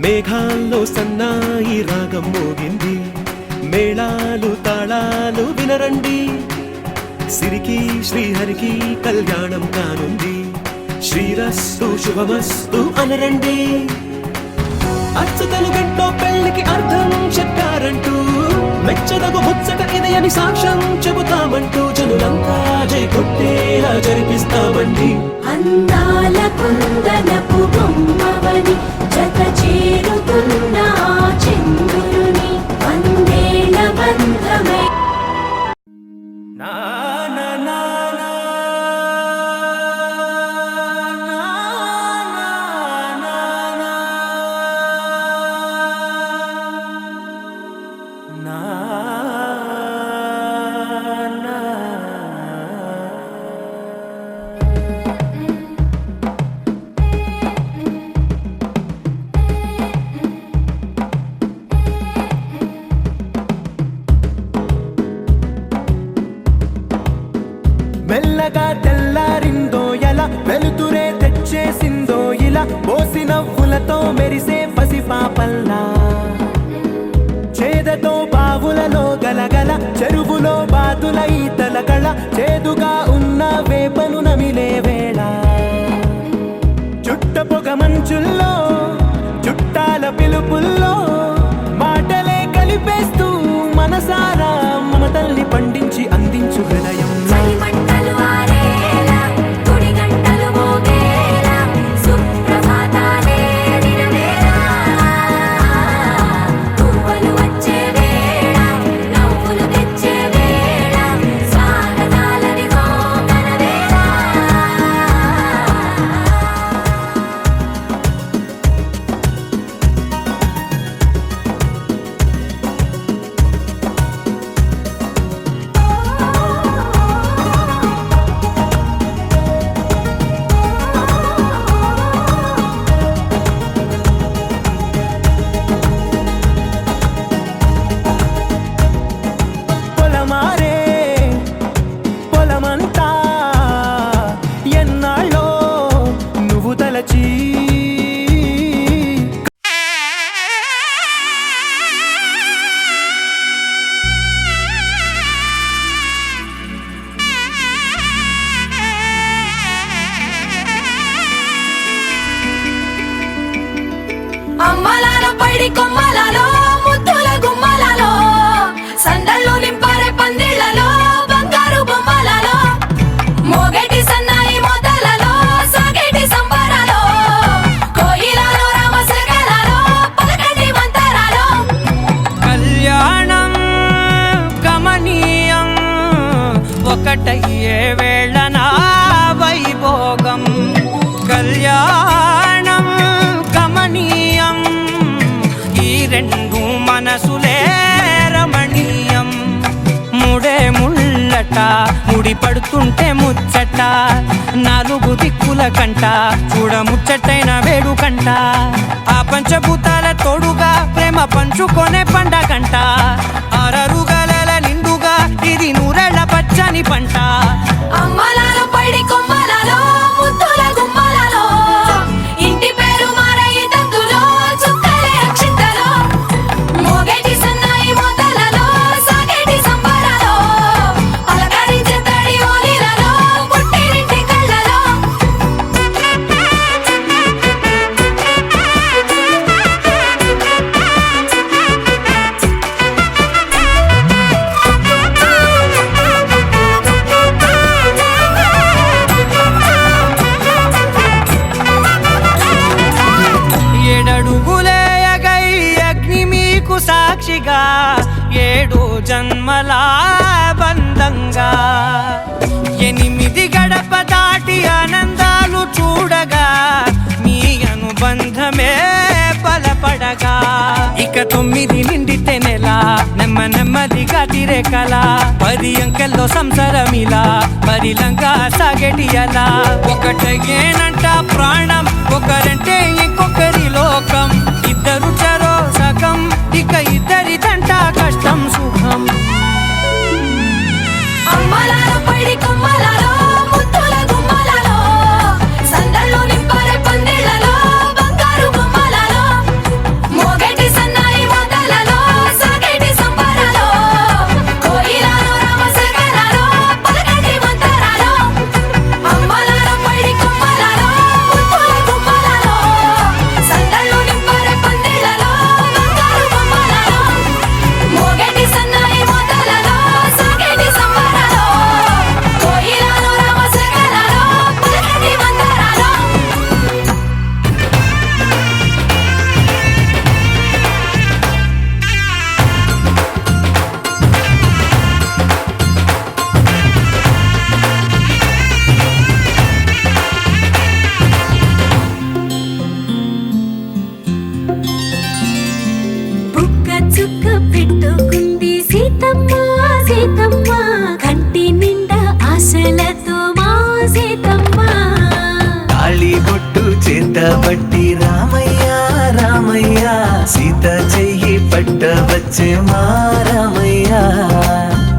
మేఘాల్లో సన్నాయి రాగం మోగింది, మేళాలు తాళాలు వినరండి. సిరికి శ్రీహరికి కళ్యాణం కానుంది, శ్రీరస్తు శుభమస్తు అనరండి. అచ్చతలు గంటో పెళ్లికి అర్థం చెప్పారంటూ, మెచ్చదగు ముచ్చట ఇది అని సాక్ష్యం చెబుతామంటూ, జనులంతా జై కొట్టేలా జరిపిస్తామండి. అందాల కుందనపు బొమ్మవని జత చేరుతున్న చంద్రుని వందేల బంధమై మెల్లగా తెల్లారిందో ఎలా, వెలుతురే తెచ్చేసిందో ఇలా, పోసి నవ్వులతో మెరిసే పసిపాపల్లా. చేదతో బావులలో గలగల, చెరువులో బాతుల ఈతల కళ, చేదుగా ఉన్న వేపను నమిలే వేళ. చుట్ట పొగ మంచుల్లో చుట్టాల పిలుపుల్లో, మాటలే కలిపేస్తూ మనసారా మమతల్ని పండించి అందించు హృదయం. అమ్మలాలో పైడి కొమ్మలలో ముద్దుల గుమ్మలలో, సందళ్ళు నింపారే పందిళ్లలో బంగారు బొమ్మలలో, మోగేటి సన్నాయి మోతలలో సాగేటి సంబరాలో, కోయిలలో రామసగలలో పలకటి మంతరాలో. కళ్యాణం గమనీయం ఒకటయ్యే వేళనా వైభోగం. కళ్యాణం గమనీయం, ఈ రెండు మనసులే రమణీయం. ముడే ముళ్ళట ముడి పడుతుంటే ముచ్చట, నాలుగు దిక్కుల కంట చూడ ముచ్చటైన వేడుకంట. ఆ పంచభూతాల తోడుగా ప్రేమ పంచుకొనే పండగంట. అరరుగల నిండుగా ఇది నూరెళ్ళ పచ్చని పంట. అమ్మలాలో పైడి కొమ్మలలో ముద్దుల గుమ్మలలో, ఇంటి పేరు మారయి తందులో చుక్కలే అక్షింతలో, మోగేటి సన్నాయి మోతలలో సాగేటి సంబరాలో, పలకరించే తడి ఓలిలలో పుట్టినింటి కళ్ళలో. సాక్షిగా 7 జన్మల బంధంగా, 8 గడప దాటి ఆనందాలు చూడగా, మీ అనుబంధమే బలపడగా. ఇక 9 నిండితే నెల, నెమ్మదిగా తిరే కల, 10 అంకెల్లో సంసారమిలా పరిలంగా సాగేటి అలా. ఒకటేనంట ప్రాణం, ఒకరంటే ఇంకొకరి లోకం. ఇద్దరు చరో సగం, ఇక ఇద్దరిదంట కష్టం సుఖం. అమ్మలాలో పైడి కొమ్మలలో ముద్దుల గుమ్మలలో, సందళ్ళు నింపారే పందిళ్లలో బంగారు బొమ్మలలో, చేతబట్టి రామయ్య రామయ్య సీత చెయ్యి పట్టవచ్చే మా రామయ్య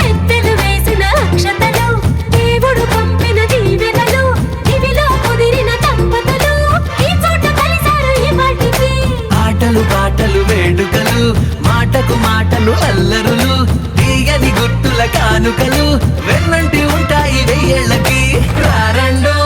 పెద్దలు వేసిన అక్షతలు దేవుడు పంపిన దీవెనలు ఇవిలో కుదిరిన దంపతులు ఈ చోట కలిశారు ఈ వాటికి ఆటలు పాటలు వేడుకలు మాటకు మాటలు అల్లరులు తీయని గుర్తుల కానుకలు వెన్నంటి ఉంటాయి వెయ్యేళ్ళకి రారండో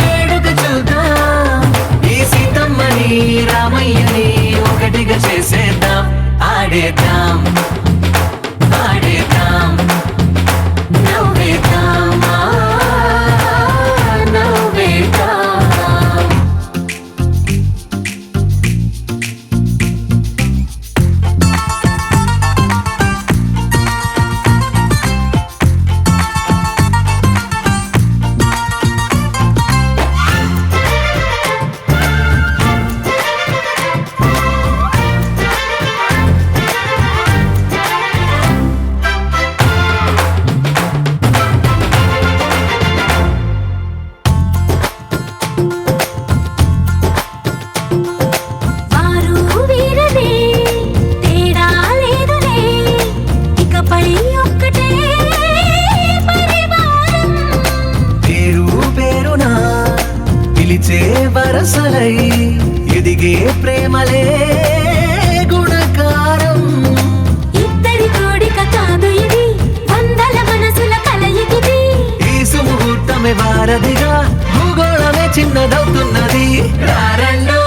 వేడుక చూద్దాం ఈ సీతమ్మని రామయ్యని ఒకటిగా చేసేద్దాం ఆడేద్దాం ఆడేద్దాం నవ్వేద్దాం నవ్వేద్దాం వారు వీరనే తేడా లేదులే ఇకపై ఒక్కటే పరివారం పేరు పేరునా పిలిచే వరసలై ఎదిగే ప్రేమలే గుణకారం ఇద్దరి కోడిక కాదు ఇది వందల మనసుల కలయికిది ఈ సుముహూర్తమే వారధిగా భూగోళమే చిన్నదవుతున్నది రారండో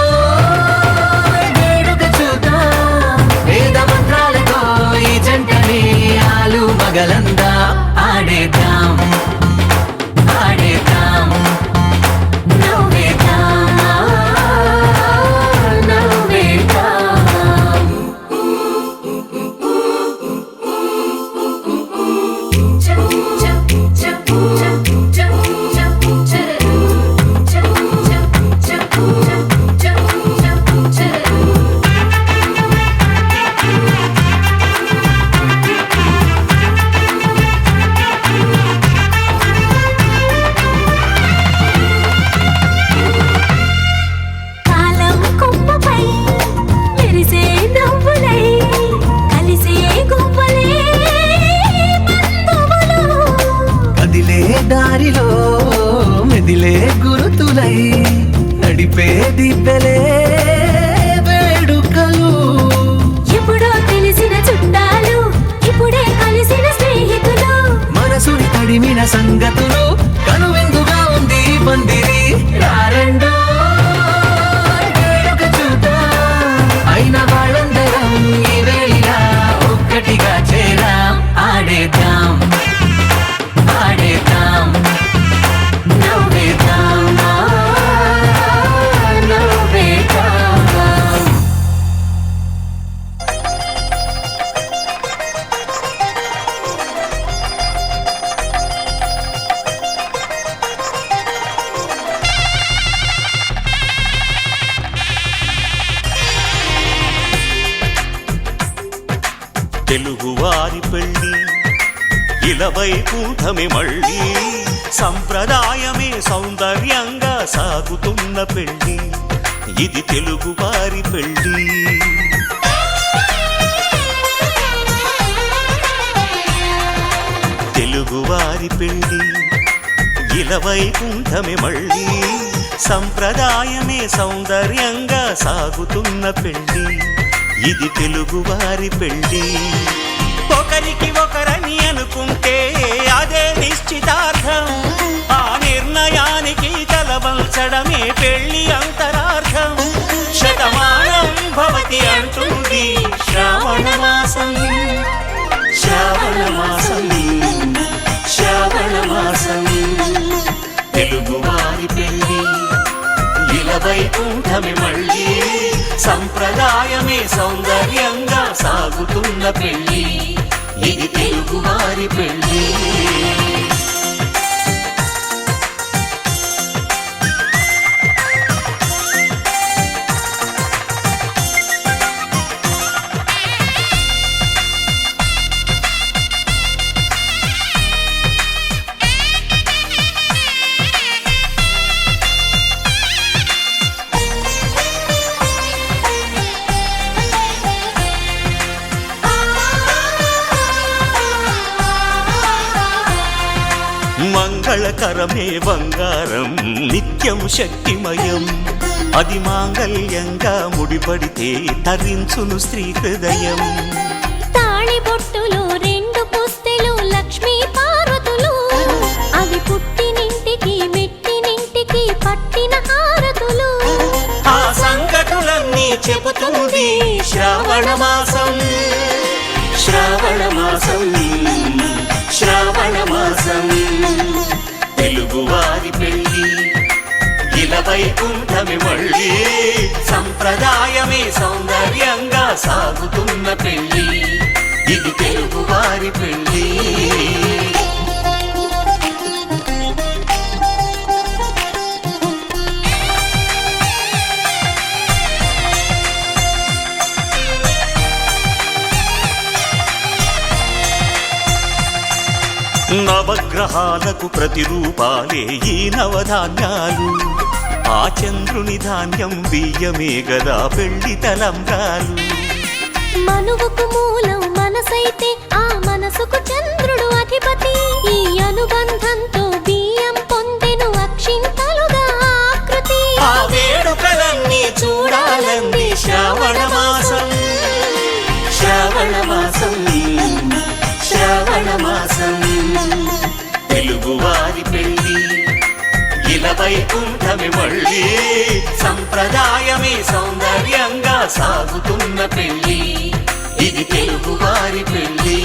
వేడుక చూద్దాం వేద మంత్రాలతో ఈ జంటని ఆలు మగలందా ఆడేద్దాం ఆడేద్దాం నవ్వేద్దాం నవ్వేద్దాం కాలం కొమ్మపై మెరిసే నవ్వులై కలిసే గువ్వలే బంధువులు కదిలే దారిలో మెదిలే గురుతులై నడిపే దిబ్బెలే వేడుకలు ఎప్పుడో తెలిసిన చుట్టాలు ఇప్పుడే కలిసిన స్నేహితులు మనసుని తడిమిన సంగతులు కనువిందుగా ఉంది ఈ పందిరి రారండో వేడుక చూద్దాం అయిన వాళ్ళందరం ఈ వేళ ఒక్కటిగా చేరాం ఆడేద్దాం ఆడేద్దాం నవ్వేద్దాం నవ్వేద్దాం తెలుగువారి పెళ్ళి ఇలవైకుంఠమే మళ్ళీ సంప్రదాయమే సౌందర్యంగా సాగుతున్న పెళ్ళి ఇది తెలుగువారి పెళ్ళి తెలుగువారి పెళ్ళి ఇలవైకుంఠమే మళ్ళీ సంప్రదాయమే సౌందర్యంగా సాగుతున్న పెళ్ళి ఇది తెలుగువారి పెళ్ళి ఒకరికి ఒకరని అనుకుంటే అదే నిశ్చితార్థం ఆ నిర్ణయానికి తలవంచడమే పెళ్ళి అంతరార్థం శతమానం భవతి అంటుంది శ్రావణ మాసం శ్రావణ మాసం శ్రావణ మాసం తెలుగువారి పెళ్ళి ఇలవైకుంఠమే మళ్ళీ సంప్రదాయమే సౌందర్యంగా సాగుతున్న పెళ్ళి ఇది తెలుగువారి పెళ్ళి కరమే బంగారం నిత్యం శక్తిమయం అది మాంగళ్యంగా ముడిపడితే తరించును స్త్రీ హృదయం తాళి బొట్టులో 2 పుస్తెలు లక్ష్మీ పార్వతులు అవి పుట్టినింటికి మెట్టినింటికి పట్టిన హారతులు ఆ సంగతులన్నీ చెబుతుంది శ్రావణ మాసం శ్రావణ మాసం శ్రావణ మాసం తెలుగువారి పెళ్ళి ఇలా వైకుంఠమి మళ్ళీ సంప్రదాయమే సౌందర్యంగా సాగుతున్న పెళ్ళి ఇది తెలుగువారి పెళ్ళి నవగ్రహాలకు ప్రతిరూపాలే ఈ నవధాన్యాలు ఆ చంద్రుని ధాన్యం బియ్యమే గదా పెళ్లి తలంబ్రాలు మనువుకు మూలం మనసైతే ఆ మనసుకు చంద్రుడు అధిపతి ఈ అనుబంధంతో బియ్యం పొందెను అక్షింతలుగా ఆకృతి ఆ వేడుకలన్నీ చూడాలంది శ్రావణ మాసం శ్రావణ మాసం శ్రావణ మాసం తెలుగువారి పెళ్ళి ఇలా వైకుంఠమి మళ్ళీ సంప్రదాయమే సౌందర్యంగా సాగుతున్న పెళ్ళి ఇది తెలుగువారి పెళ్ళి